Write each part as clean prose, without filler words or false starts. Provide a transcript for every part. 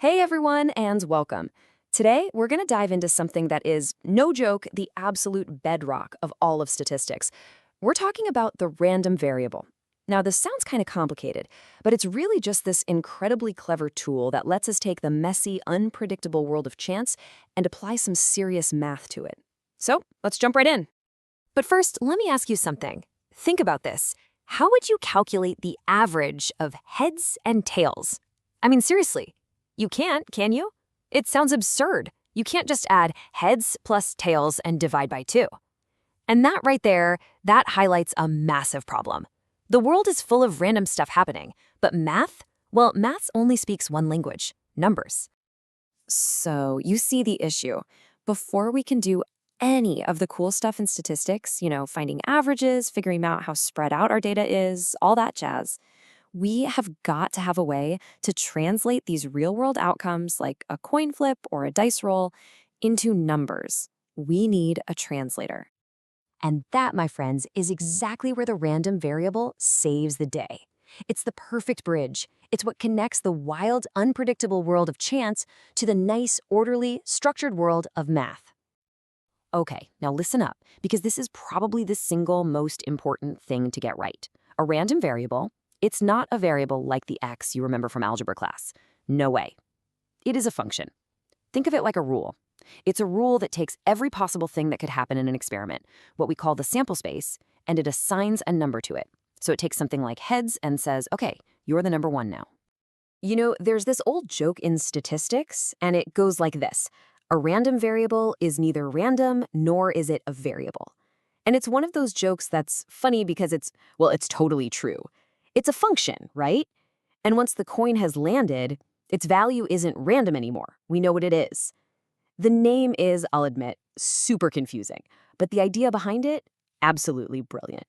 Hey everyone, and welcome. Today, we're going to dive into something that is, no joke, the absolute bedrock of all of statistics. We're talking about the random variable. Now, this sounds kind of complicated, but it's really just this incredibly clever tool that lets us take the messy, unpredictable world of chance and apply some serious math to it. So, let's jump right in. But first, let me ask you something. Think about this. How would you calculate the average of heads and tails? I mean, seriously, you can't, can you? It sounds absurd. You can't just add heads plus tails and divide by 2. And that right there, that highlights a massive problem. The world is full of random stuff happening, but math? Well, math only speaks one language, numbers. So, you see the issue. Before we can do any of the cool stuff in statistics, finding averages, figuring out how spread out our data is, all that jazz, we have got to have a way to translate these real-world outcomes like a coin flip or a dice roll into numbers. We need a translator. And that, my friends, is exactly where the random variable saves the day. It's the perfect bridge. It's what connects the wild, unpredictable world of chance to the nice, orderly, structured world of math. Okay, now listen up, because this is probably the single most important thing to get right. A random variable, it's not a variable like the x you remember from algebra class. No way. It is a function. Think of it like a rule. It's a rule that takes every possible thing that could happen in an experiment, what we call the sample space, and it assigns a number to it. So it takes something like heads and says, okay, you're the number 1 now. There's this old joke in statistics, and it goes like this. A random variable is neither random nor is it a variable. And it's one of those jokes that's funny because it's totally true. It's a function, right? And once the coin has landed, its value isn't random anymore. We know what it is. The name is, I'll admit, super confusing, but the idea behind it, absolutely brilliant.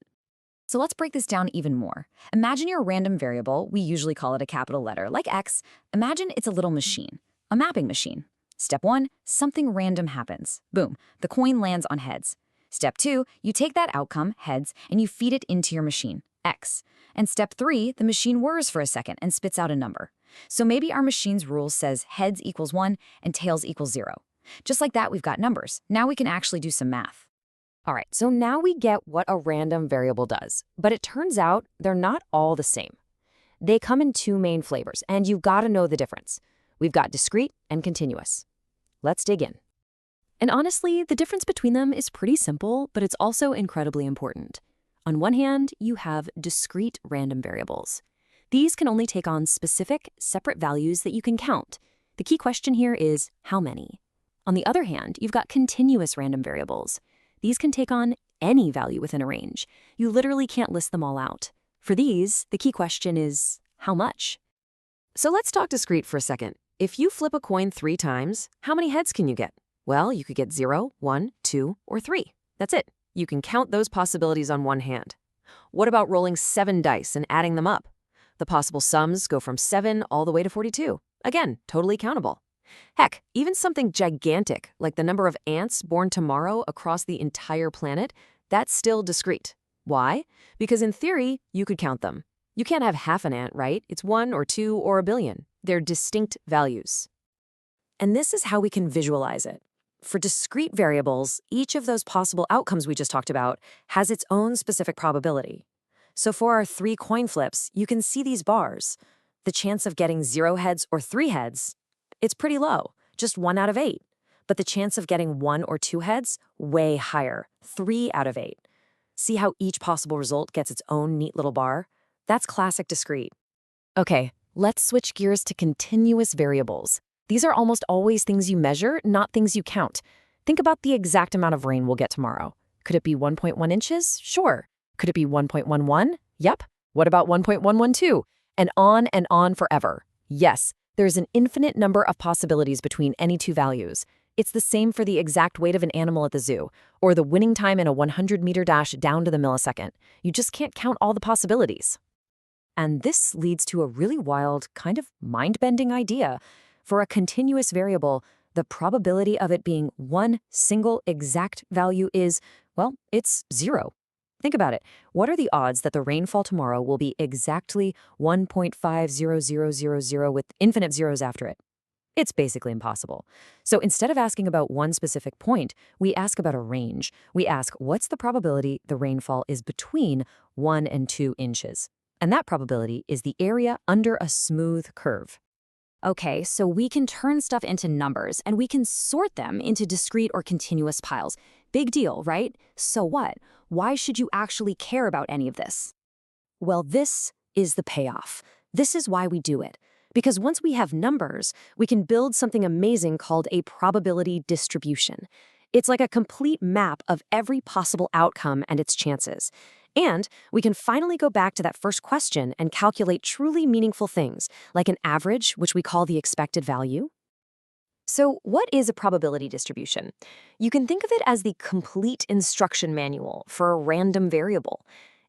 So let's break this down even more. Imagine your random variable, we usually call it a capital letter, like X. Imagine it's a little machine, a mapping machine. Step 1, something random happens. Boom, the coin lands on heads. Step 2, you take that outcome, heads, and you feed it into your machine, X. And step 3, the machine whirs for a second and spits out a number. So maybe our machine's rule says heads equals 1 and tails equals 0. Just like that, we've got numbers. Now we can actually do some math. All right, so now we get what a random variable does, but it turns out they're not all the same. They come in 2 main flavors, and you've got to know the difference. We've got discrete and continuous. Let's dig in. And honestly, the difference between them is pretty simple, but it's also incredibly important. On one hand, you have discrete random variables. These can only take on specific, separate values that you can count. The key question here is how many? On the other hand, you've got continuous random variables. These can take on any value within a range. You literally can't list them all out. For these, the key question is how much? So let's talk discrete for a second. If you flip a coin 3 times, how many heads can you get? Well, you could get 0, 1, 2, or 3. That's it. You can count those possibilities on one hand. What about rolling 7 dice and adding them up? The possible sums go from 7 all the way to 42. Again, totally countable. Heck, even something gigantic, like the number of ants born tomorrow across the entire planet, that's still discrete. Why? Because in theory, you could count them. You can't have half an ant, right? It's 1 or 2 or a billion. They're distinct values. And this is how we can visualize it. For discrete variables, each of those possible outcomes we just talked about has its own specific probability. So for our 3 coin flips, you can see these bars. The chance of getting 0 heads or 3 heads, it's pretty low, just 1 out of 8. But the chance of getting 1 or 2 heads, way higher, 3 out of 8. See how each possible result gets its own neat little bar? That's classic discrete. Okay, let's switch gears to continuous variables. These are almost always things you measure, not things you count. Think about the exact amount of rain we'll get tomorrow. Could it be 1.1 inches? Sure. Could it be 1.11? Yep. What about 1.112? And on forever. Yes, there's an infinite number of possibilities between any 2 values. It's the same for the exact weight of an animal at the zoo, or the winning time in a 100-meter dash down to the millisecond. You just can't count all the possibilities. And this leads to a really wild, kind of mind-bending idea. For a continuous variable, the probability of it being one single exact value is, well, it's 0. Think about it. What are the odds that the rainfall tomorrow will be exactly 1.50000 with infinite zeros after it? It's basically impossible. So instead of asking about one specific point, we ask about a range. We ask, what's the probability the rainfall is between 1 and 2 inches? And that probability is the area under a smooth curve. Okay, so we can turn stuff into numbers, and we can sort them into discrete or continuous piles. Big deal, right? So what? Why should you actually care about any of this? Well, this is the payoff. This is why we do it. Because once we have numbers, we can build something amazing called a probability distribution. It's like a complete map of every possible outcome and its chances. And we can finally go back to that first question and calculate truly meaningful things, like an average, which we call the expected value. So, what is a probability distribution? You can think of it as the complete instruction manual for a random variable.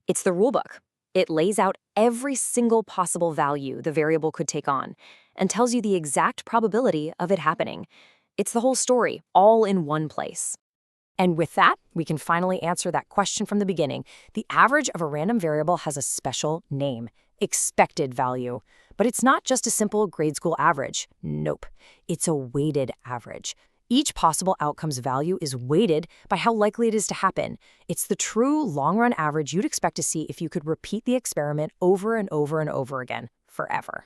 It's the rulebook. It lays out every single possible value the variable could take on and tells you the exact probability of it happening. It's the whole story, all in one place. And with that, we can finally answer that question from the beginning. The average of a random variable has a special name, expected value. But it's not just a simple grade school average. Nope. It's a weighted average. Each possible outcome's value is weighted by how likely it is to happen. It's the true long-run average you'd expect to see if you could repeat the experiment over and over and over again, forever.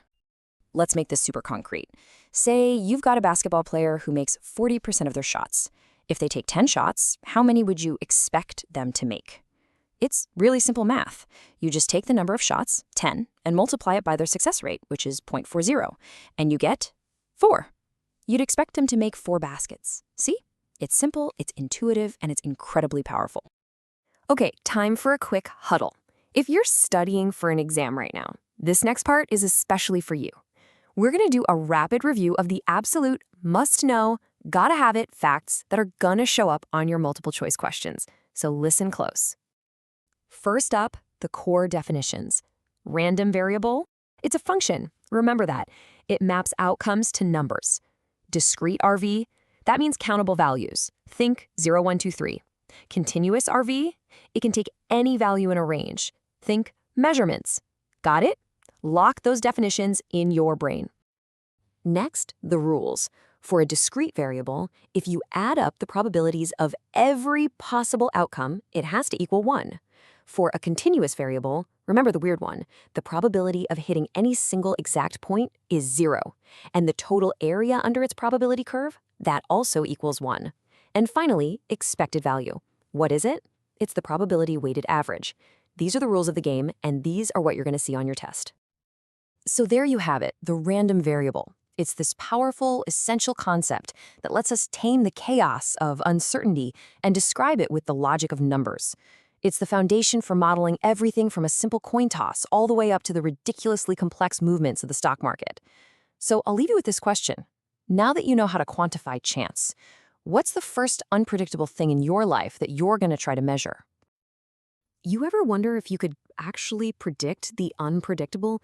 Let's make this super concrete. Say you've got a basketball player who makes 40% of their shots. If they take 10 shots, how many would you expect them to make? It's really simple math. You just take the number of shots, 10, and multiply it by their success rate, which is 0.40, and you get 4. You'd expect them to make 4 baskets. See? It's simple, it's intuitive, and it's incredibly powerful. Okay, time for a quick huddle. If you're studying for an exam right now, this next part is especially for you. We're going to do a rapid review of the absolute must-know, gotta-have-it facts that are gonna show up on your multiple choice questions. So listen close. First up, the core definitions. Random variable, it's a function. Remember that. It maps outcomes to numbers. Discrete RV, that means countable values. Think 0, 1, 2, 3. Continuous RV, it can take any value in a range. Think measurements. Got it? Lock those definitions in your brain. Next, the rules. For a discrete variable, if you add up the probabilities of every possible outcome, it has to equal 1. For a continuous variable, remember the weird one, the probability of hitting any single exact point is 0. And the total area under its probability curve, that also equals 1. And finally, expected value. What is it? It's the probability weighted average. These are the rules of the game, and these are what you're going to see on your test. So there you have it, the random variable. It's this powerful, essential concept that lets us tame the chaos of uncertainty and describe it with the logic of numbers. It's the foundation for modeling everything from a simple coin toss all the way up to the ridiculously complex movements of the stock market. So I'll leave you with this question. Now that you know how to quantify chance, what's the first unpredictable thing in your life that you're going to try to measure? You ever wonder if you could actually predict the unpredictable?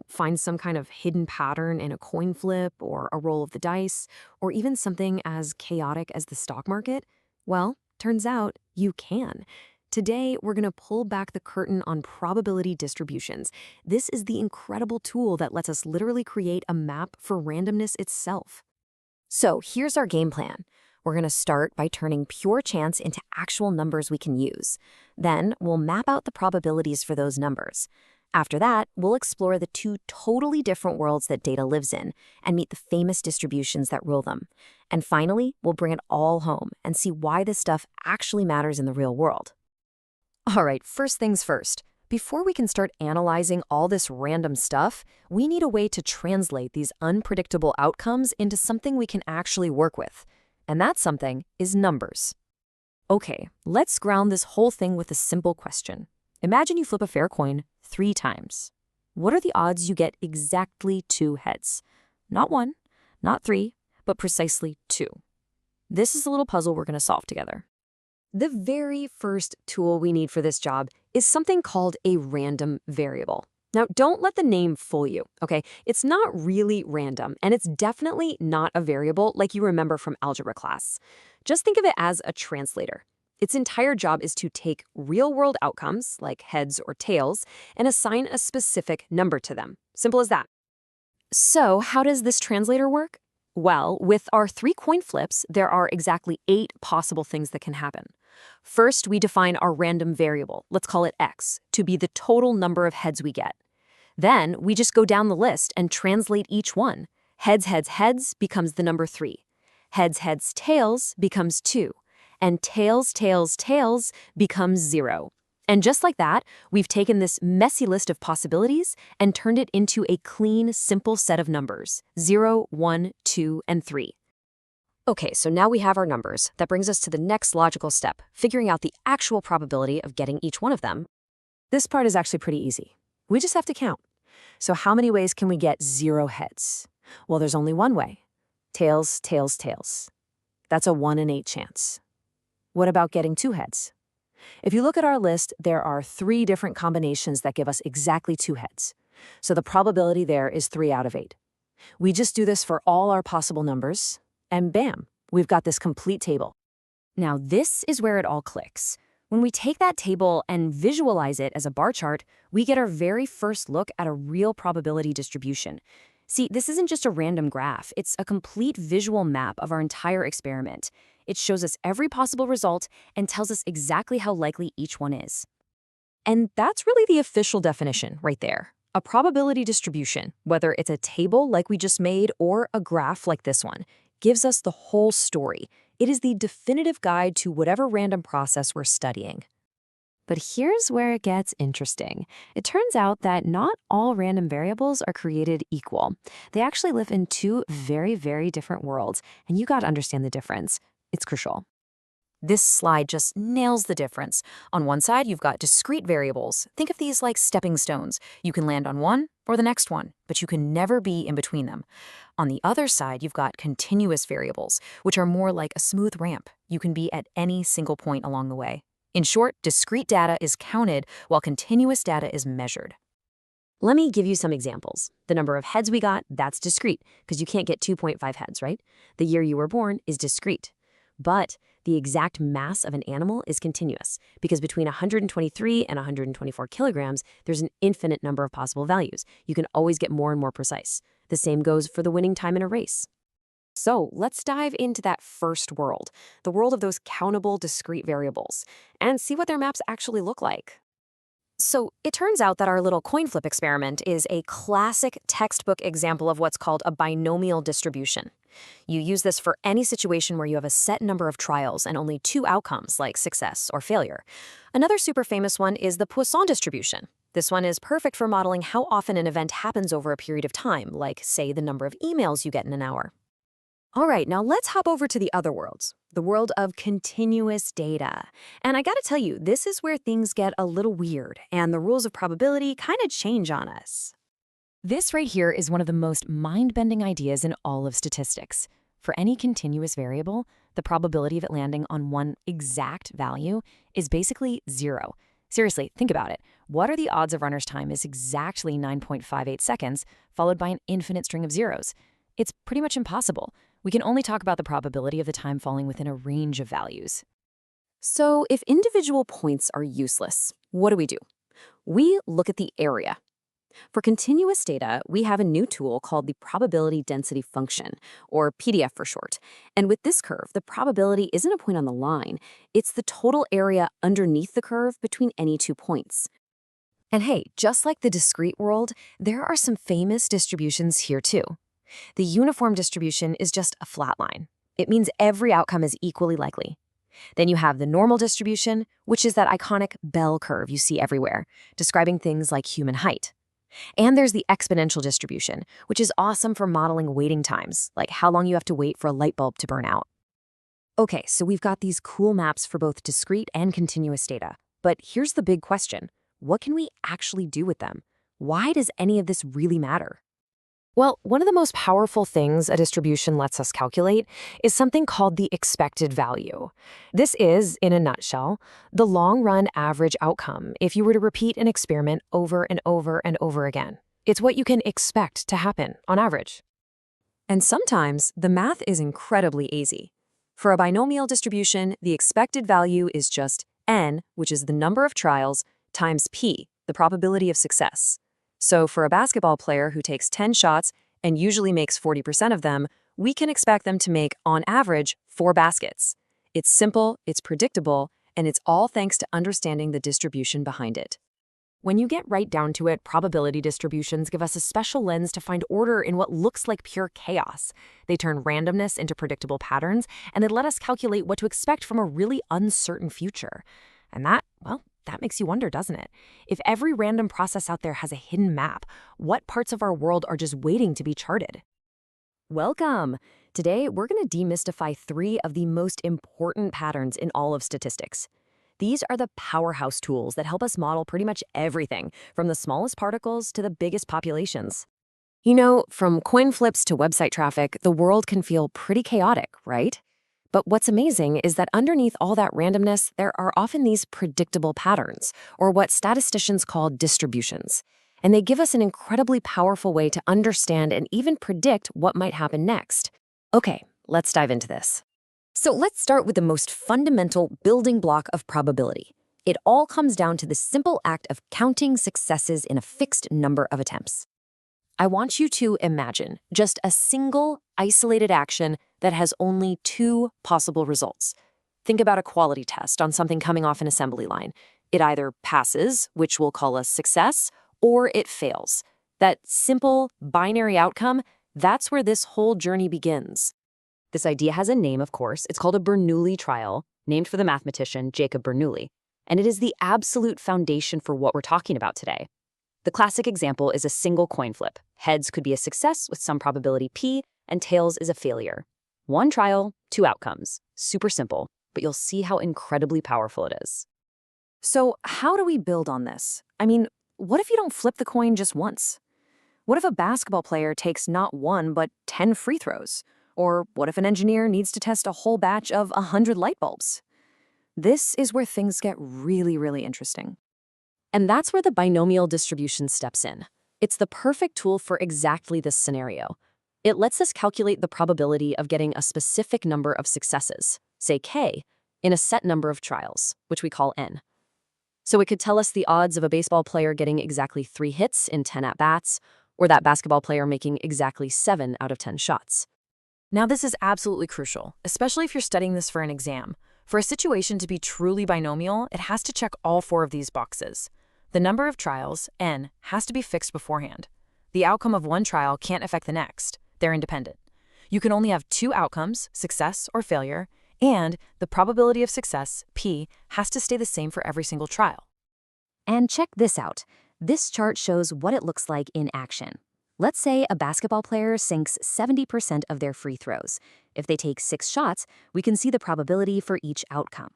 Find some kind of hidden pattern in a coin flip or a roll of the dice, or even something as chaotic as the stock market? Well, turns out you can. Today, we're going to pull back the curtain on probability distributions. This is the incredible tool that lets us literally create a map for randomness itself. So here's our game plan. We're going to start by turning pure chance into actual numbers we can use. Then we'll map out the probabilities for those numbers. After that, we'll explore the 2 totally different worlds that data lives in and meet the famous distributions that rule them. And finally, we'll bring it all home and see why this stuff actually matters in the real world. All right, first things first. Before we can start analyzing all this random stuff, we need a way to translate these unpredictable outcomes into something we can actually work with. And that something is numbers. Okay, let's ground this whole thing with a simple question. Imagine you flip a fair coin 3 times. What are the odds you get exactly 2 heads? Not 1, not 3, but precisely 2. This is the little puzzle we're going to solve together. The very first tool we need for this job is something called a random variable. Now, don't let the name fool you, okay? It's not really random, and it's definitely not a variable like you remember from algebra class. Just think of it as a translator. Its entire job is to take real-world outcomes, like heads or tails, and assign a specific number to them. Simple as that. So how does this translator work? Well, with our 3 coin flips, there are exactly 8 possible things that can happen. First, we define our random variable, let's call it x, to be the total number of heads we get. Then, we just go down the list and translate each one. Heads, heads, heads becomes the number 3. Heads, heads, tails becomes 2. And tails, tails, tails becomes 0. And just like that, we've taken this messy list of possibilities and turned it into a clean, simple set of numbers, 0, 1, 2, and 3. Okay, so now we have our numbers. That brings us to the next logical step, figuring out the actual probability of getting each one of them. This part is actually pretty easy. We just have to count. So how many ways can we get 0 heads? Well, there's only one way. Tails, tails, tails. That's a 1 in 8 chance. What about getting 2 heads? If you look at our list, there are 3 different combinations that give us exactly 2 heads. So the probability there is 3 out of 8. We just do this for all our possible numbers, and bam, we've got this complete table. Now this is where it all clicks. When we take that table and visualize it as a bar chart, we get our very first look at a real probability distribution. See, this isn't just a random graph, it's a complete visual map of our entire experiment. It shows us every possible result and tells us exactly how likely each one is. And that's really the official definition right there. A probability distribution, whether it's a table like we just made or a graph like this one, gives us the whole story. It is the definitive guide to whatever random process we're studying. But here's where it gets interesting. It turns out that not all random variables are created equal. They actually live in 2 very, very different worlds, and you got to understand the difference. It's crucial. This slide just nails the difference. On one side, you've got discrete variables. Think of these like stepping stones. You can land on one or the next one, but you can never be in between them. On the other side, you've got continuous variables, which are more like a smooth ramp. You can be at any single point along the way. In short, discrete data is counted while continuous data is measured. Let me give you some examples. The number of heads we got, that's discrete, because you can't get 2.5 heads, right? The year you were born is discrete. But the exact mass of an animal is continuous, because between 123 and 124 kilograms, there's an infinite number of possible values. You can always get more and more precise. The same goes for the winning time in a race. So let's dive into that first world, the world of those countable discrete variables, and see what their maps actually look like. So it turns out that our little coin flip experiment is a classic textbook example of what's called a binomial distribution. You use this for any situation where you have a set number of trials and only 2 outcomes, like success or failure. Another super famous one is the Poisson distribution. This one is perfect for modeling how often an event happens over a period of time, like, say, the number of emails you get in an hour. All right, now let's hop over to the other worlds, the world of continuous data. And I gotta tell you, this is where things get a little weird, and the rules of probability kind of change on us. This right here is one of the most mind-bending ideas in all of statistics. For any continuous variable, the probability of it landing on one exact value is basically 0. Seriously, think about it. What are the odds of runner's time is exactly 9.58 seconds, followed by an infinite string of zeros? It's pretty much impossible. We can only talk about the probability of the time falling within a range of values. So if individual points are useless, what do? We look at the area. For continuous data, we have a new tool called the probability density function, or PDF for short. And with this curve, the probability isn't a point on the line. It's the total area underneath the curve between any 2 points. And hey, just like the discrete world, there are some famous distributions here too. The uniform distribution is just a flat line. It means every outcome is equally likely. Then you have the normal distribution, which is that iconic bell curve you see everywhere, describing things like human height. And there's the exponential distribution, which is awesome for modeling waiting times, like how long you have to wait for a light bulb to burn out. Okay, so we've got these cool maps for both discrete and continuous data. But here's the big question. What can we actually do with them? Why does any of this really matter? Well, one of the most powerful things a distribution lets us calculate is something called the expected value. This is, in a nutshell, the long-run average outcome if you were to repeat an experiment over and over and over again. It's what you can expect to happen on average. And sometimes the math is incredibly easy. For a binomial distribution, the expected value is just n, which is the number of trials, times p, the probability of success. So for a basketball player who takes 10 shots and usually makes 40% of them, we can expect them to make, on average, 4 baskets. It's simple, it's predictable, and it's all thanks to understanding the distribution behind it. When you get right down to it, probability distributions give us a special lens to find order in what looks like pure chaos. They turn randomness into predictable patterns, and they let us calculate what to expect from a really uncertain future. And that makes you wonder, doesn't it? If every random process out there has a hidden map, what parts of our world are just waiting to be charted? Welcome! Today, we're going to demystify 3 of the most important patterns in all of statistics. These are the powerhouse tools that help us model pretty much everything, from the smallest particles to the biggest populations. You know, from coin flips to website traffic, the world can feel pretty chaotic, right? But what's amazing is that underneath all that randomness, there are often these predictable patterns, or what statisticians call distributions. And they give us an incredibly powerful way to understand and even predict what might happen next. Okay, let's dive into this. So let's start with the most fundamental building block of probability. It all comes down to the simple act of counting successes in a fixed number of attempts. I want you to imagine just a single, isolated action that has only 2 possible results. Think about a quality test on something coming off an assembly line. It either passes, which we'll call a success, or it fails. That simple, binary outcome, that's where this whole journey begins. This idea has a name, of course. It's called a Bernoulli trial, named for the mathematician Jacob Bernoulli. And it is the absolute foundation for what we're talking about today. The classic example is a single coin flip. Heads could be a success with some probability p, and tails is a failure. 1 trial, 2 outcomes. Super simple, but you'll see how incredibly powerful it is. So how do we build on this? I mean, what if you don't flip the coin just once? What if a basketball player takes not 1 but 10 free throws? Or what if an engineer needs to test a whole batch of 100 light bulbs? This is where things get really, really interesting. And that's where the binomial distribution steps in. It's the perfect tool for exactly this scenario. It lets us calculate the probability of getting a specific number of successes, say k, in a set number of trials, which we call n. So it could tell us the odds of a baseball player getting exactly 3 hits in 10 at-bats, or that basketball player making exactly 7 out of 10 shots. Now, this is absolutely crucial, especially if you're studying this for an exam. For a situation to be truly binomial, it has to check all 4 of these boxes. The number of trials, n, has to be fixed beforehand. The outcome of one trial can't affect the next. They're independent. You can only have 2 outcomes, success or failure, and the probability of success, p, has to stay the same for every single trial. And check this out. This chart shows what it looks like in action. Let's say a basketball player sinks 70% of their free throws. If they take 6 shots, we can see the probability for each outcome.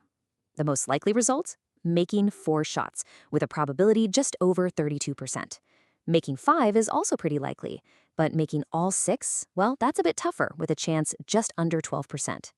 The most likely result? Making 4 shots, with a probability just over 32%. Making 5 is also pretty likely, but making all 6, well, that's a bit tougher, with a chance just under 12%.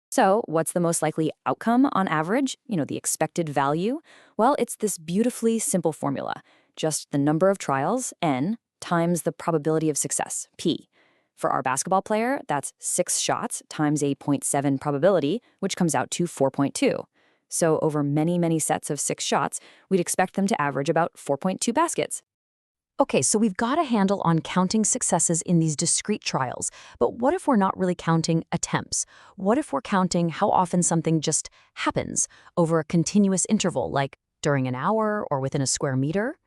So, what's the most likely outcome on average? The expected value? Well, it's this beautifully simple formula. Just the number of trials, n, times the probability of success, p. For our basketball player, that's 6 shots times a 0.7 probability, which comes out to 4.2. So over many, many sets of 6 shots, we'd expect them to average about 4.2 baskets. Okay, so we've got a handle on counting successes in these discrete trials, but what if we're not really counting attempts? What if we're counting how often something just happens over a continuous interval, like during an hour or within a square meter?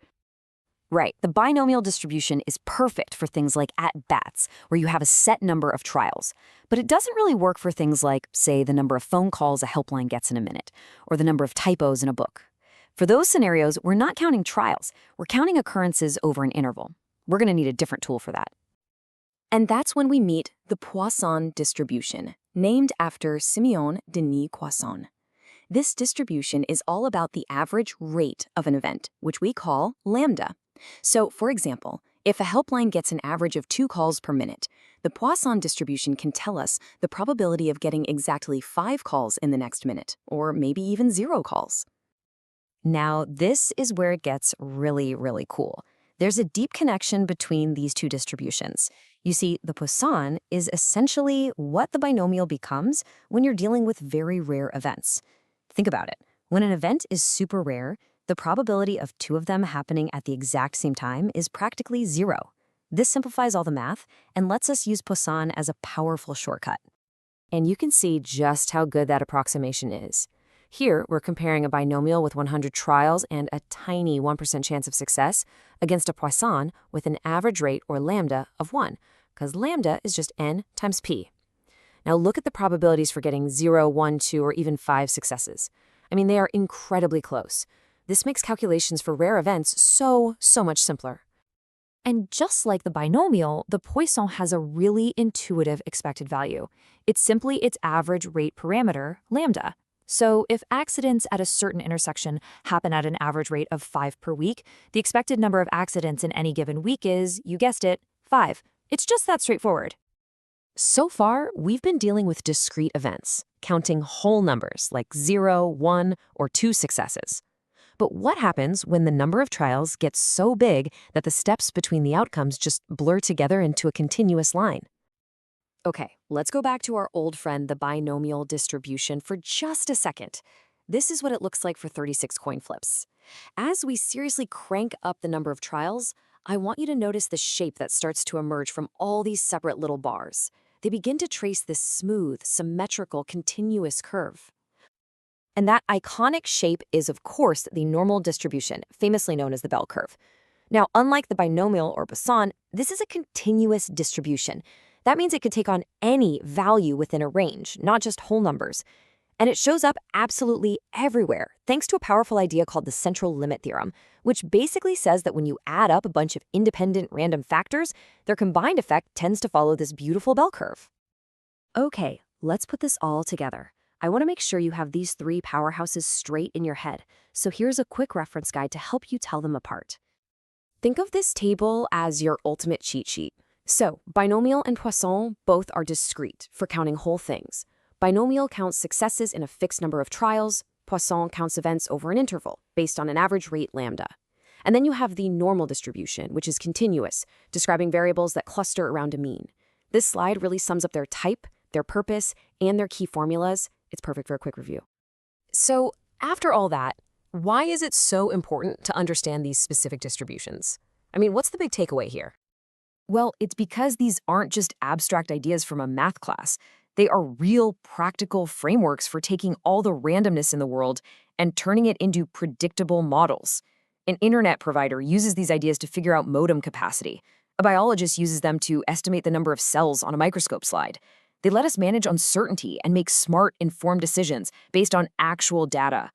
Right, the binomial distribution is perfect for things like at-bats, where you have a set number of trials. But it doesn't really work for things like, say, the number of phone calls a helpline gets in a minute, or the number of typos in a book. For those scenarios, we're not counting trials, we're counting occurrences over an interval. We're going to need a different tool for that. And that's when we meet the Poisson distribution, named after Simeon Denis Poisson. This distribution is all about the average rate of an event, which we call lambda. So, for example, if a helpline gets an average of 2 calls per minute, the Poisson distribution can tell us the probability of getting exactly 5 calls in the next minute, or maybe even 0 calls. Now, this is where it gets really, really cool. There's a deep connection between these 2 distributions. You see, the Poisson is essentially what the binomial becomes when you're dealing with very rare events. Think about it. When an event is super rare, the probability of 2 of them happening at the exact same time is practically 0. This simplifies all the math and lets us use Poisson as a powerful shortcut. And you can see just how good that approximation is. Here, we're comparing a binomial with 100 trials and a tiny 1% chance of success against a Poisson with an average rate, or lambda, of 1, because lambda is just n times p. Now look at the probabilities for getting 0, 1, 2, or even 5 successes. I mean, they are incredibly close. This makes calculations for rare events so much simpler. And just like the binomial, the Poisson has a really intuitive expected value. It's simply its average rate parameter, lambda. So if accidents at a certain intersection happen at an average rate of 5 per week, the expected number of accidents in any given week is, you guessed it, 5. It's just that straightforward. So far, we've been dealing with discrete events, counting whole numbers like 0, 1, or 2 successes. But what happens when the number of trials gets so big that the steps between the outcomes just blur together into a continuous line? Okay, let's go back to our old friend, the binomial distribution, for just a second. This is what it looks like for 36 coin flips. As we seriously crank up the number of trials, I want you to notice the shape that starts to emerge from all these separate little bars. They begin to trace this smooth, symmetrical, continuous curve. And that iconic shape is, of course, the normal distribution, famously known as the bell curve. Now, unlike the binomial or Poisson, this is a continuous distribution. That means it could take on any value within a range, not just whole numbers. And it shows up absolutely everywhere, thanks to a powerful idea called the central limit theorem, which basically says that when you add up a bunch of independent random factors, their combined effect tends to follow this beautiful bell curve. Okay, let's put this all together. I want to make sure you have these 3 powerhouses straight in your head, so here's a quick reference guide to help you tell them apart. Think of this table as your ultimate cheat sheet. So, binomial and Poisson both are discrete for counting whole things. Binomial counts successes in a fixed number of trials. Poisson counts events over an interval, based on an average rate lambda. And then you have the normal distribution, which is continuous, describing variables that cluster around a mean. This slide really sums up their type, their purpose, and their key formulas. It's perfect for a quick review. So, after all that, why is it so important to understand these specific distributions? I mean, what's the big takeaway here? Well, it's because these aren't just abstract ideas from a math class. They are real, practical frameworks for taking all the randomness in the world and turning it into predictable models. An internet provider uses these ideas to figure out modem capacity. A biologist uses them to estimate the number of cells on a microscope slide. They let us manage uncertainty and make smart, informed decisions based on actual data.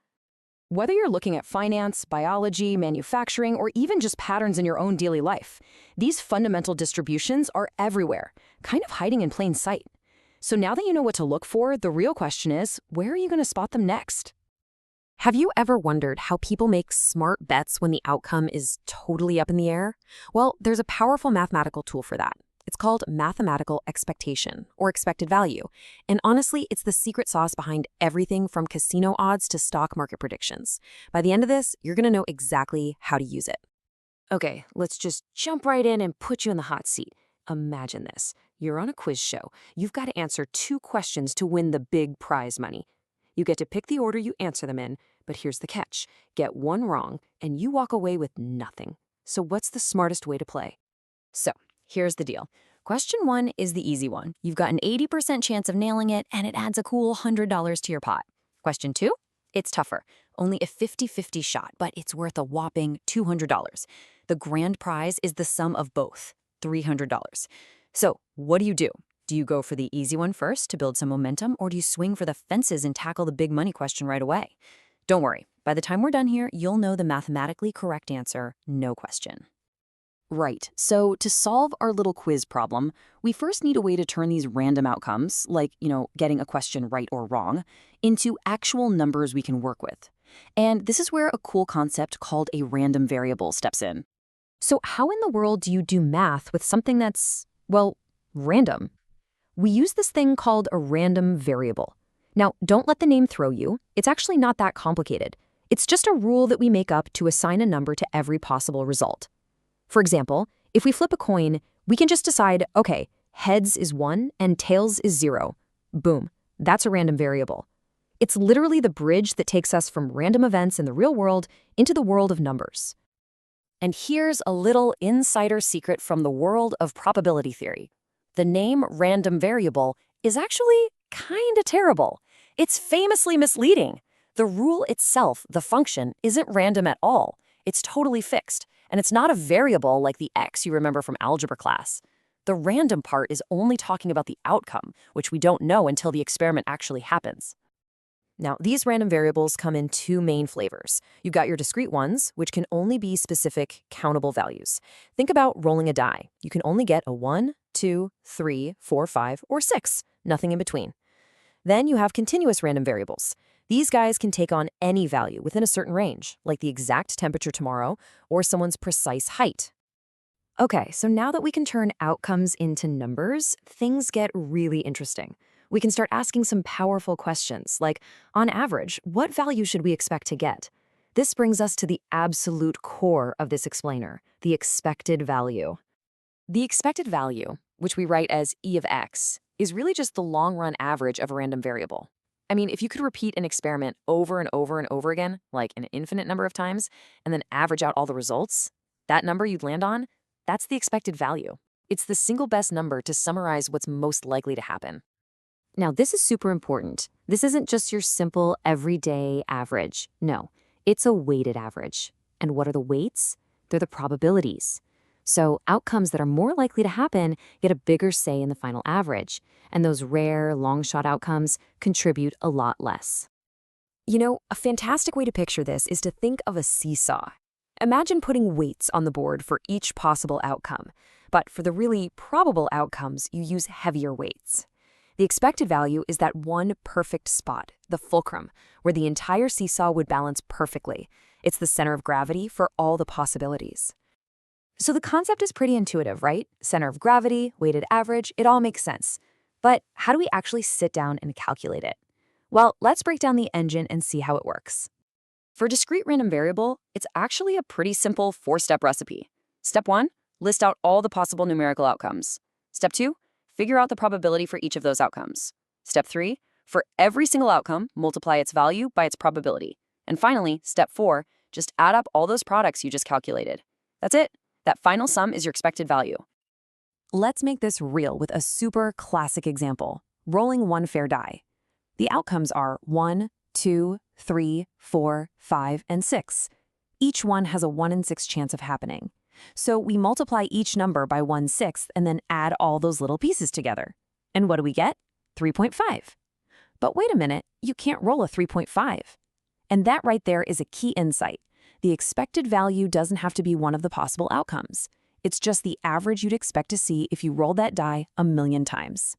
Whether you're looking at finance, biology, manufacturing, or even just patterns in your own daily life, these fundamental distributions are everywhere, kind of hiding in plain sight. So now that you know what to look for, the real question is, where are you going to spot them next? Have you ever wondered how people make smart bets when the outcome is totally up in the air? Well, there's a powerful mathematical tool for that. It's called mathematical expectation, or expected value. And honestly, it's the secret sauce behind everything from casino odds to stock market predictions. By the end of this, you're going to know exactly how to use it. Okay, let's just jump right in and put you in the hot seat. Imagine this. You're on a quiz show. You've got to answer 2 questions to win the big prize money. You get to pick the order you answer them in, but here's the catch. Get one wrong, and you walk away with nothing. So what's the smartest way to play? So, here's the deal. Question 1 is the easy one. You've got an 80% chance of nailing it, and it adds a cool $100 to your pot. Question 2? It's tougher. Only a 50-50 shot, but it's worth a whopping $200. The grand prize is the sum of both, $300. So, what do? Do you go for the easy one first to build some momentum, or do you swing for the fences and tackle the big money question right away? Don't worry. By the time we're done here, you'll know the mathematically correct answer, no question. Right, so to solve our little quiz problem, we first need a way to turn these random outcomes, like, getting a question right or wrong, into actual numbers we can work with. And this is where a cool concept called a random variable steps in. So how in the world do you do math with something that's, well, random? We use this thing called a random variable. Now, don't let the name throw you. It's actually not that complicated. It's just a rule that we make up to assign a number to every possible result. For example, if we flip a coin, we can just decide, okay, heads is 1 and tails is 0. Boom, that's a random variable. It's literally the bridge that takes us from random events in the real world into the world of numbers. And here's a little insider secret from the world of probability theory. The name random variable is actually kinda terrible. It's famously misleading. The rule itself, the function, isn't random at all. It's totally fixed, and it's not a variable like the x you remember from algebra class. The random part is only talking about the outcome, which we don't know until the experiment actually happens. Now, these random variables come in two main flavors. You've got your discrete ones, which can only be specific, countable values. Think about rolling a die. You can only get a 1, 2, 3, 4, 5, or 6, nothing in between. Then you have continuous random variables. These guys can take on any value within a certain range, like the exact temperature tomorrow or someone's precise height. Okay, so now that we can turn outcomes into numbers, things get really interesting. We can start asking some powerful questions, like, on average, what value should we expect to get? This brings us to the absolute core of this explainer, the expected value. The expected value, which we write as e of x, is really just the long-run average of a random variable. I mean, if you could repeat an experiment over and over and over again, like an infinite number of times, and then average out all the results, that number you'd land on, that's the expected value. It's the single best number to summarize what's most likely to happen. Now, this is super important. This isn't just your simple everyday average. No, it's a weighted average. And what are the weights? They're the probabilities. So outcomes that are more likely to happen get a bigger say in the final average, and those rare, long-shot outcomes contribute a lot less. You know, a fantastic way to picture this is to think of a seesaw. Imagine putting weights on the board for each possible outcome, but for the really probable outcomes, you use heavier weights. The expected value is that one perfect spot, the fulcrum, where the entire seesaw would balance perfectly. It's the center of gravity for all the possibilities. So the concept is pretty intuitive, right? Center of gravity, weighted average, it all makes sense. But how do we actually sit down and calculate it? Well, let's break down the engine and see how it works. For discrete random variable, it's actually a pretty simple 4-step recipe. Step 1, list out all the possible numerical outcomes. Step 2, figure out the probability for each of those outcomes. Step 3, for every single outcome, multiply its value by its probability. And finally, step 4, just add up all those products you just calculated. That's it. That final sum is your expected value. Let's make this real with a super classic example, rolling one fair die. The outcomes are 1, 2, 3, 4, 5, and 6. Each one has a 1 in 6 chance of happening. So we multiply each number by 1/6 and then add all those little pieces together. And what do we get? 3.5. But wait a minute, you can't roll a 3.5. And that right there is a key insight. The expected value doesn't have to be one of the possible outcomes. It's just the average you'd expect to see if you rolled that die 1,000,000 times.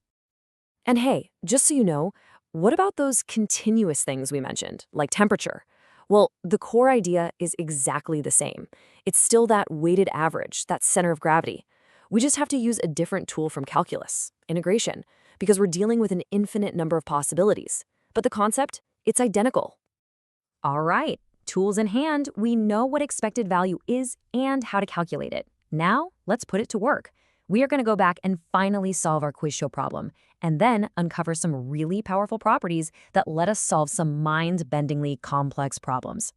And hey, just so you know, what about those continuous things we mentioned, like temperature? Well, the core idea is exactly the same. It's still that weighted average, that center of gravity. We just have to use a different tool from calculus, integration, because we're dealing with an infinite number of possibilities. But the concept, it's identical. All right, tools in hand, we know what expected value is and how to calculate it. Now, let's put it to work. We are going to go back and finally solve our quiz show problem, and then uncover some really powerful properties that let us solve some mind-bendingly complex problems.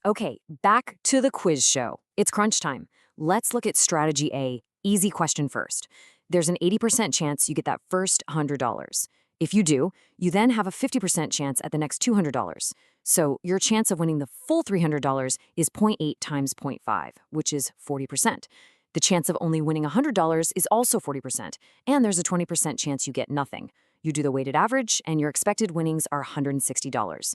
Okay, back to the quiz show. It's crunch time. Let's look at strategy A, easy question first. There's an 80% chance you get that first $100. If you do, you then have a 50% chance at the next $200. So your chance of winning the full $300 is 0.8 times 0.5, which is 40%. The chance of only winning $100 is also 40%, and there's a 20% chance you get nothing. You do the weighted average, and your expected winnings are $160.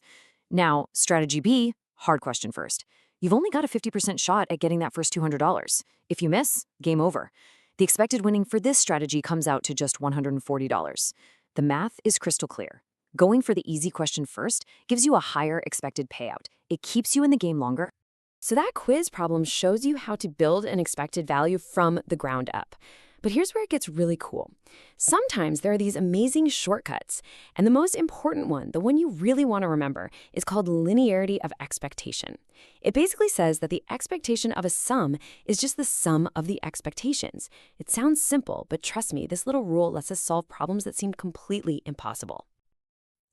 Now, strategy B, hard question first. You've only got a 50% shot at getting that first $200. If you miss, game over. The expected winning for this strategy comes out to just $140. The math is crystal clear. Going for the easy question first gives you a higher expected payout. It keeps you in the game longer. So that quiz problem shows you how to build an expected value from the ground up. But here's where it gets really cool. Sometimes there are these amazing shortcuts, and the most important one, the one you really want to remember, is called linearity of expectation. It basically says that the expectation of a sum is just the sum of the expectations. It sounds simple, but trust me, this little rule lets us solve problems that seemed completely impossible.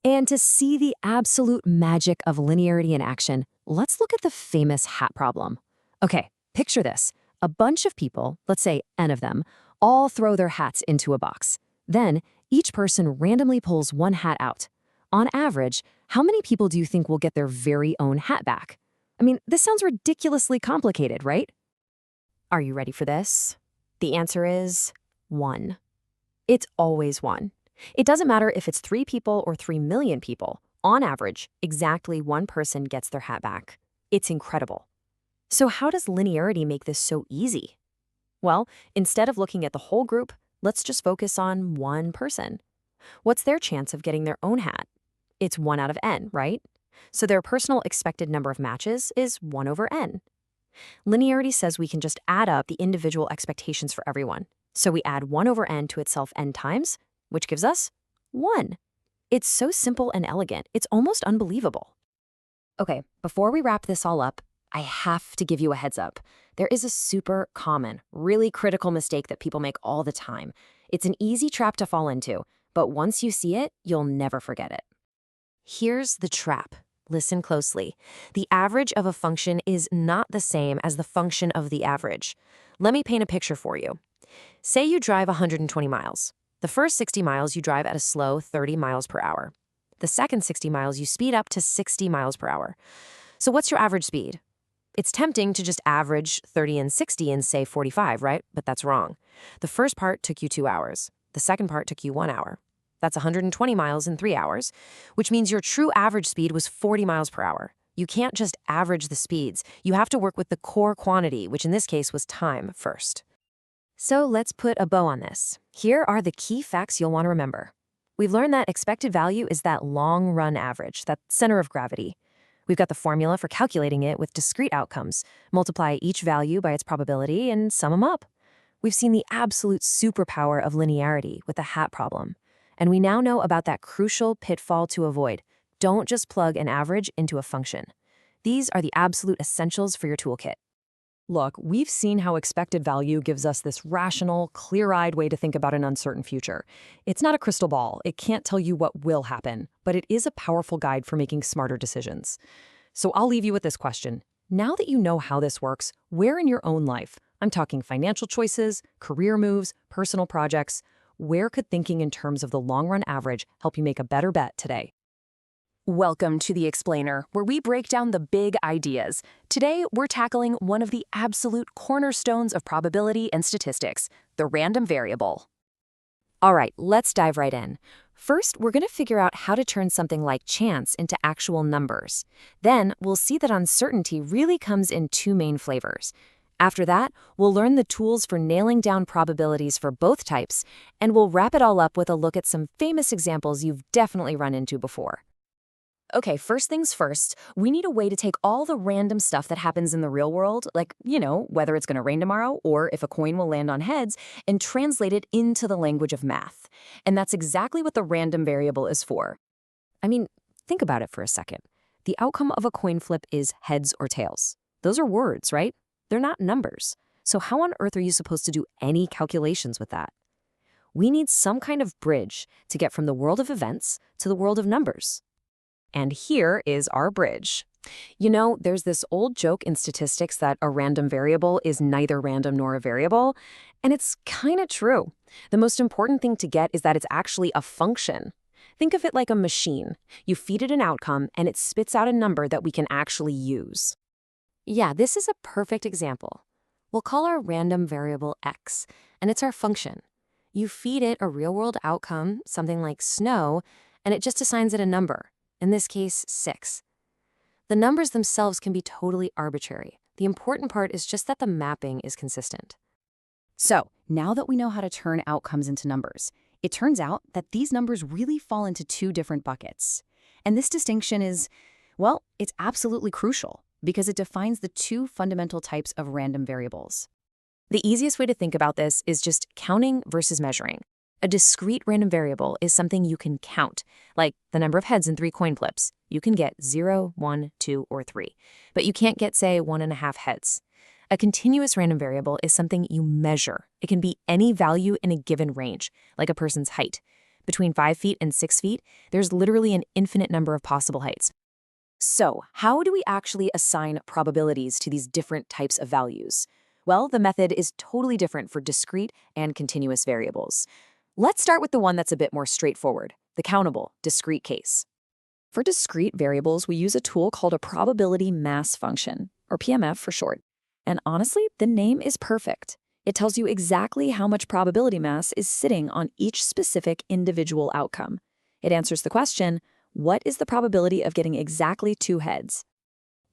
And to see the absolute magic of linearity in action, let's look at the famous hat problem. Okay, Picture this. A bunch of people, let's say n of them, all throw their hats into a box. Then, each person randomly pulls one hat out. On average, how many people do you think will get their very own hat back? I mean, this sounds ridiculously complicated, right? Are you ready for this? The answer is 1. It's always 1. It doesn't matter if it's 3 people or 3 million people. On average, exactly 1 person gets their hat back. It's incredible. So how does linearity make this so easy? Well, instead of looking at the whole group, let's just focus on 1 person. What's their chance of getting their own hat? It's 1 out of n, right? So their personal expected number of matches is 1 over n. Linearity says we can just add up the individual expectations for everyone. So we add 1 over n to itself n times, which gives us 1. It's so simple and elegant, it's almost unbelievable. Okay, before we wrap this all up, I have to give you a heads up. There is a super common, really critical mistake that people make all the time. It's an easy trap to fall into, but once you see it, you'll never forget it. Here's the trap. Listen closely. The average of a function is not the same as the function of the average. Let me paint a picture for you. Say you drive 120 miles. The first 60 miles you drive at a slow 30 miles per hour. The second 60 miles you speed up to 60 miles per hour. So what's your average speed? It's tempting to just average 30 and 60 and say 45, right? But that's wrong. The first part took you 2 hours. The second part took you 1 hour. That's 120 miles in 3 hours, which means your true average speed was 40 miles per hour. You can't just average the speeds. You have to work with the core quantity, which in this case was time first. So let's put a bow on this. Here are the key facts you'll want to remember. We've learned that expected value is that long-run average, that center of gravity. We've got the formula for calculating it with discrete outcomes. Multiply each value by its probability and sum them up. We've seen the absolute superpower of linearity with the hat problem. And we now know about that crucial pitfall to avoid. Don't just plug an average into a function. These are the absolute essentials for your toolkit. Look, we've seen how expected value gives us this rational, clear-eyed way to think about an uncertain future. It's not a crystal ball. It can't tell you what will happen, but it is a powerful guide for making smarter decisions. So I'll leave you with this question. Now that you know how this works, where in your own life, I'm talking financial choices, career moves, personal projects, where could thinking in terms of the long-run average help you make a better bet today? Welcome to The Explainer, where we break down the big ideas. Today, we're tackling one of the absolute cornerstones of probability and statistics, the random variable. All right, let's dive right in. First, we're going to figure out how to turn something like chance into actual numbers. Then, we'll see that uncertainty really comes in 2 main flavors. After that, we'll learn the tools for nailing down probabilities for both types, and we'll wrap it all up with a look at some famous examples you've definitely run into before. Okay, first things first, we need a way to take all the random stuff that happens in the real world, like, whether it's going to rain tomorrow or if a coin will land on heads, and translate it into the language of math. And that's exactly what the random variable is for. I mean, think about it for a second. The outcome of a coin flip is heads or tails. Those are words, right? They're not numbers. So how on earth are you supposed to do any calculations with that? We need some kind of bridge to get from the world of events to the world of numbers. And here is our bridge. There's this old joke in statistics that a random variable is neither random nor a variable, and it's kind of true. The most important thing to get is that it's actually a function. Think of it like a machine. You feed it an outcome, and it spits out a number that we can actually use. Yeah, this is a perfect example. We'll call our random variable x, and it's our function. You feed it a real-world outcome, something like snow, and it just assigns it a number. In this case, 6. The numbers themselves can be totally arbitrary. The important part is just that the mapping is consistent. So, now that we know how to turn outcomes into numbers, it turns out that these numbers really fall into 2 different buckets. And this distinction is, well, it's absolutely crucial because it defines the 2 fundamental types of random variables. The easiest way to think about this is just counting versus measuring. A discrete random variable is something you can count, like the number of heads in 3 coin flips. You can get 0, 1, 2, or 3, but you can't get, say, 1.5 heads. A continuous random variable is something you measure. It can be any value in a given range, like a person's height. Between 5 feet and 6 feet, there's literally an infinite number of possible heights. So, how do we actually assign probabilities to these different types of values? Well, the method is totally different for discrete and continuous variables. Let's start with the one that's a bit more straightforward, the countable, discrete case. For discrete variables, we use a tool called a probability mass function, or PMF for short. And honestly, the name is perfect. It tells you exactly how much probability mass is sitting on each specific individual outcome. It answers the question, what is the probability of getting exactly 2 heads?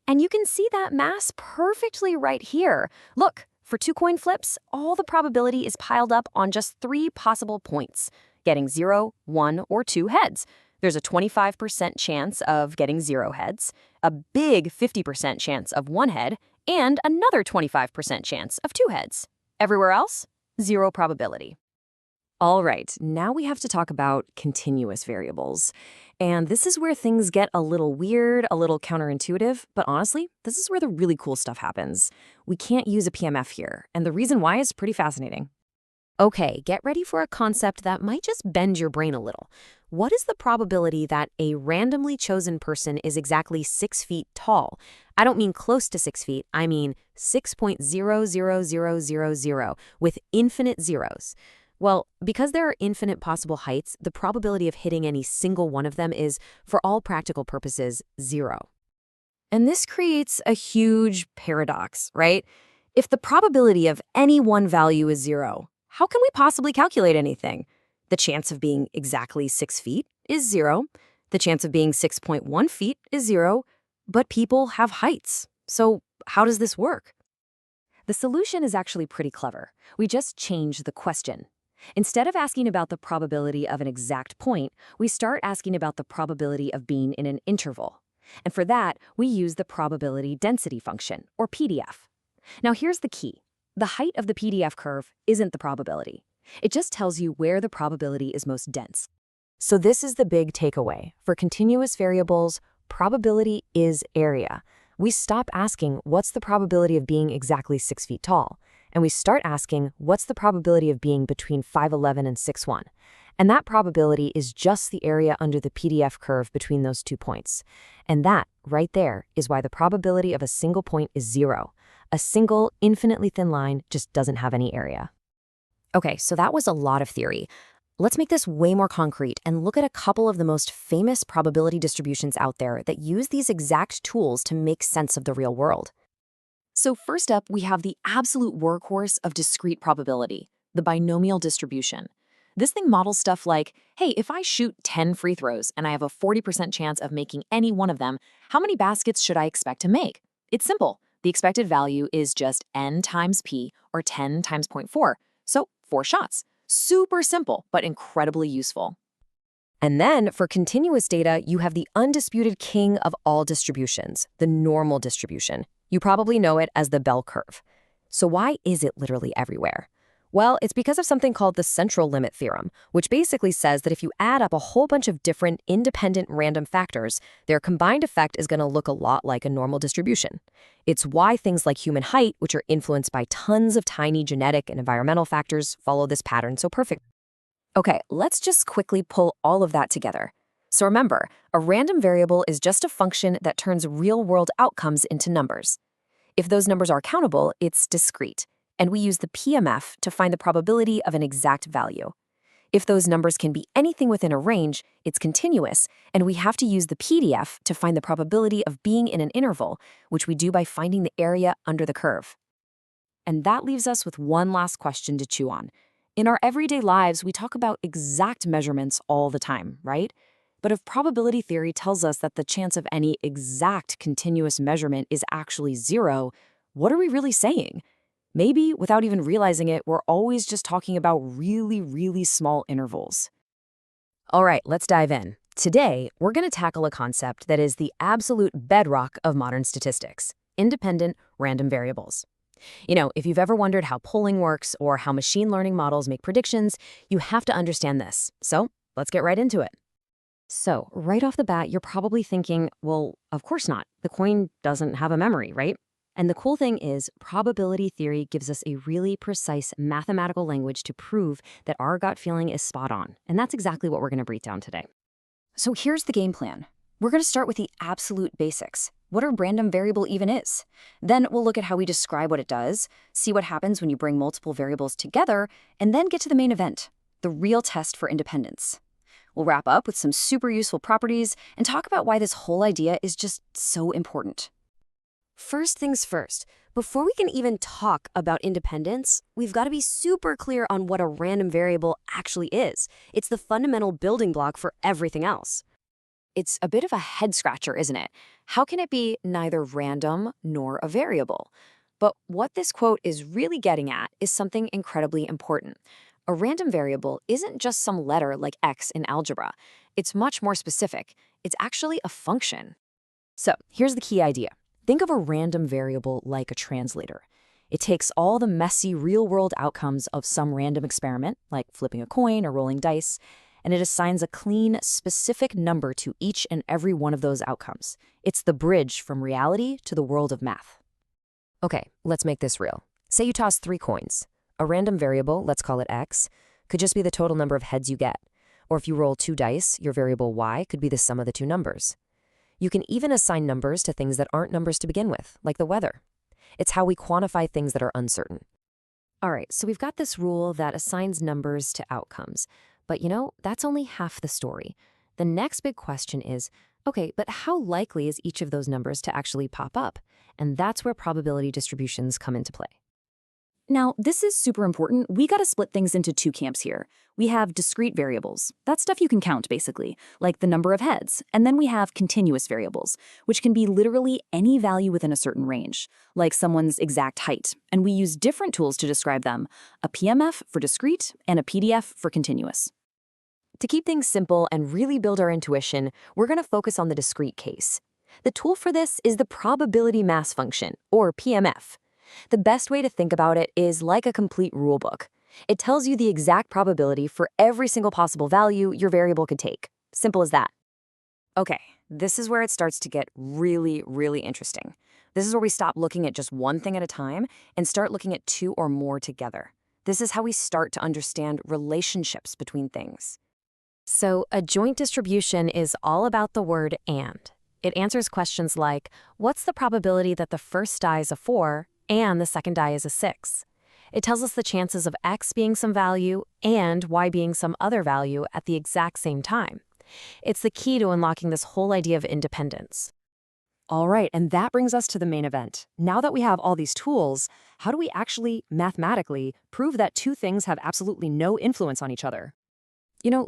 And you can see that mass perfectly right here. Look, for 2 coin flips, all the probability is piled up on just 3 possible points, getting 0, 1, or 2 heads. There's a 25% chance of getting 0 heads, a big 50% chance of 1 head, and another 25% chance of 2 heads. Everywhere else, 0 probability. All right, now we have to talk about continuous variables. And this is where things get a little weird, a little counterintuitive, but honestly, this is where the really cool stuff happens. We can't use a PMF here, and the reason why is pretty fascinating. Okay, get ready for a concept that might just bend your brain a little. What is the probability that a randomly chosen person is exactly 6 feet tall? I don't mean close to 6 feet, I mean 6.00000 with infinite zeros. Well, because there are infinite possible heights, the probability of hitting any single one of them is, for all practical purposes, 0. And this creates a huge paradox, right? If the probability of any one value is 0, how can we possibly calculate anything? The chance of being exactly 6 feet is 0. The chance of being 6.1 feet is 0. But people have heights. So how does this work? The solution is actually pretty clever. We just change the question. Instead of asking about the probability of an exact point, we start asking about the probability of being in an interval. And for that, we use the probability density function, or PDF. Now here's the key. The height of the PDF curve isn't the probability. It just tells you where the probability is most dense. So this is the big takeaway. For continuous variables, probability is area. We stop asking, what's the probability of being exactly 6 feet tall? And we start asking, what's the probability of being between 5'11 and 6'1? And that probability is just the area under the PDF curve between those 2 points. And that, right there, is why the probability of a single point is 0. A single, infinitely thin line just doesn't have any area. Okay, so that was a lot of theory. Let's make this way more concrete and look at a couple of the most famous probability distributions out there that use these exact tools to make sense of the real world. So first up, we have the absolute workhorse of discrete probability, the binomial distribution. This thing models stuff like, hey, if I shoot 10 free throws and I have a 40% chance of making any one of them, how many baskets should I expect to make? It's simple. The expected value is just n times p, or 10 times 0.4. So 4 shots. Super simple, but incredibly useful. And then, for continuous data, you have the undisputed king of all distributions, the normal distribution. You probably know it as the bell curve. So why is it literally everywhere? Well, it's because of something called the central limit theorem, which basically says that if you add up a whole bunch of different independent random factors, their combined effect is going to look a lot like a normal distribution. It's why things like human height, which are influenced by tons of tiny genetic and environmental factors, follow this pattern so perfectly. Okay, let's just quickly pull all of that together. So remember, a random variable is just a function that turns real-world outcomes into numbers. If those numbers are countable, it's discrete, and we use the PMF to find the probability of an exact value. If those numbers can be anything within a range, it's continuous, and we have to use the PDF to find the probability of being in an interval, which we do by finding the area under the curve. And that leaves us with one last question to chew on. In our everyday lives, we talk about exact measurements all the time, right? But if probability theory tells us that the chance of any exact continuous measurement is actually 0, what are we really saying? Maybe, without even realizing it, we're always just talking about really, really small intervals. All right, let's dive in. Today, we're going to tackle a concept that is the absolute bedrock of modern statistics: independent random variables. You know, if you've ever wondered how polling works or how machine learning models make predictions, you have to understand this. So let's get right into it. So right off the bat, you're probably thinking, well, of course not. The coin doesn't have a memory, right? And the cool thing is, probability theory gives us a really precise mathematical language to prove that our gut feeling is spot on. And that's exactly what we're going to break down today. So here's the game plan. We're going to start with the absolute basics. What a random variable even is. Then we'll look at how we describe what it does, see what happens when you bring multiple variables together, and then get to the main event, the real test for independence. We'll wrap up with some super useful properties and talk about why this whole idea is just so important. First things first, before we can even talk about independence, we've got to be super clear on what a random variable actually is. It's the fundamental building block for everything else. It's a bit of a head-scratcher, isn't it? How can it be neither random nor a variable? But what this quote is really getting at is something incredibly important. A random variable isn't just some letter like x in algebra. It's much more specific. It's actually a function. So here's the key idea. Think of a random variable like a translator. It takes all the messy real-world outcomes of some random experiment, like flipping a coin or rolling dice, and it assigns a clean, specific number to each and every one of those outcomes. It's the bridge from reality to the world of math. Okay, let's make this real. Say you toss 3 coins. A random variable, let's call it x, could just be the total number of heads you get. Or if you roll 2 dice, your variable y could be the sum of the 2 numbers. You can even assign numbers to things that aren't numbers to begin with, like the weather. It's how we quantify things that are uncertain. All right, so we've got this rule that assigns numbers to outcomes. But that's only half the story. The next big question is, okay, but how likely is each of those numbers to actually pop up? And that's where probability distributions come into play. Now, this is super important. We got to split things into 2 camps here. We have discrete variables. That's stuff you can count, basically, like the number of heads. And then we have continuous variables, which can be literally any value within a certain range, like someone's exact height. And we use different tools to describe them, a PMF for discrete and a PDF for continuous. To keep things simple and really build our intuition, we're going to focus on the discrete case. The tool for this is the probability mass function, or PMF. The best way to think about it is like a complete rulebook. It tells you the exact probability for every single possible value your variable could take. Simple as that. Okay, this is where it starts to get really, really interesting. This is where we stop looking at just one thing at a time and start looking at 2 or more together. This is how we start to understand relationships between things. So a joint distribution is all about the word and. It answers questions like, what's the probability that the first die is a 4 and the second die is a 6? It tells us the chances of x being some value and y being some other value at the exact same time. It's the key to unlocking this whole idea of independence. All right, and that brings us to the main event. Now that we have all these tools, how do we actually, mathematically, prove that 2 things have absolutely no influence on each other?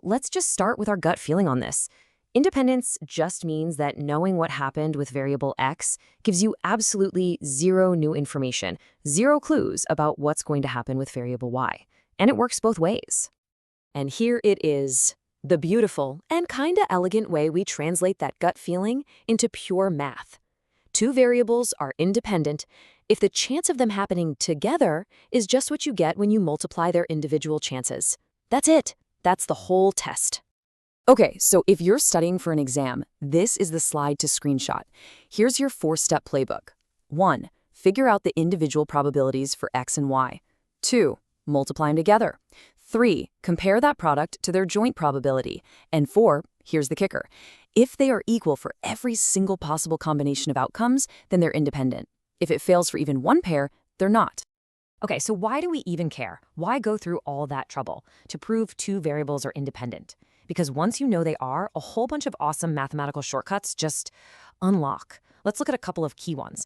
Let's just start with our gut feeling on this. Independence just means that knowing what happened with variable x gives you absolutely 0 new information, 0 clues about what's going to happen with variable y. And it works both ways. And here it is, the beautiful and kinda elegant way we translate that gut feeling into pure math. 2 variables are independent if the chance of them happening together is just what you get when you multiply their individual chances. That's it. That's the whole test. Okay, so if you're studying for an exam, this is the slide to screenshot. Here's your 4-step playbook. 1. Figure out the individual probabilities for x and y. 2. Multiply them together. 3. Compare that product to their joint probability. And 4. Here's the kicker. If they are equal for every single possible combination of outcomes, then they're independent. If it fails for even one pair, they're not. Okay, so why do we even care? Why go through all that trouble to prove 2 variables are independent? Because once you know they are, a whole bunch of awesome mathematical shortcuts just unlock. Let's look at a couple of key ones.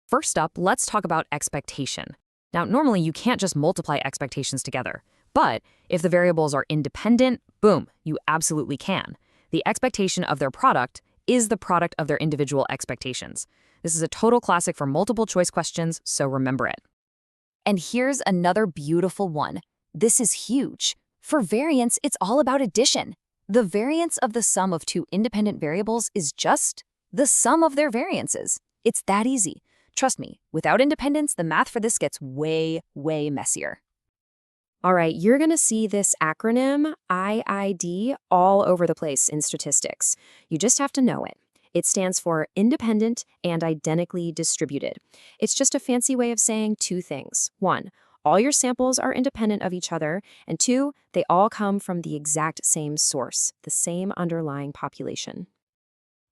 First up, let's talk about expectation. Now, normally you can't just multiply expectations together, but if the variables are independent, boom, you absolutely can. The expectation of their product is the product of their individual expectations. This is a total classic for multiple choice questions, so remember it. And here's another beautiful one. This is huge. For variance, it's all about addition. The variance of the sum of 2 independent variables is just the sum of their variances. It's that easy. Trust me, without independence, the math for this gets way, way messier. All right, you're going to see this acronym, IID, all over the place in statistics. You just have to know it. It stands for independent and identically distributed. It's just a fancy way of saying 2 things. 1, all your samples are independent of each other, and 2, they all come from the exact same source, the same underlying population.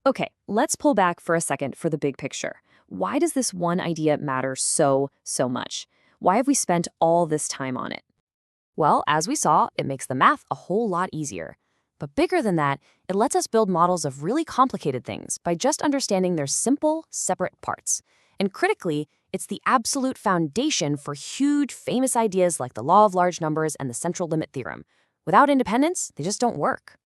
Okay, let's pull back for a second for the big picture. Why does this one idea matter so much? Why have we spent all this time on it? Well, as we saw, it makes the math a whole lot easier. But bigger than that, it lets us build models of really complicated things by just understanding their simple, separate parts. And critically, it's the absolute foundation for huge, famous ideas like the law of large numbers and the central limit theorem. Without independence, they just don't work.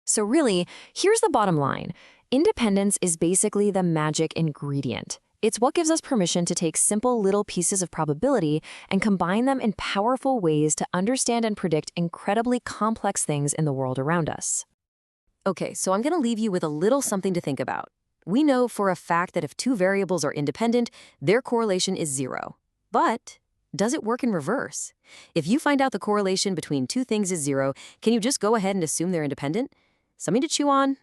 So really, here's the bottom line. Independence is basically the magic ingredient. It's what gives us permission to take simple little pieces of probability and combine them in powerful ways to understand and predict incredibly complex things in the world around us. Okay, so I'm going to leave you with a little something to think about. We know for a fact that if two variables are independent, their correlation is 0. But does it work in reverse? If you find out the correlation between two things is 0, can you just go ahead and assume they're independent? Something to chew on,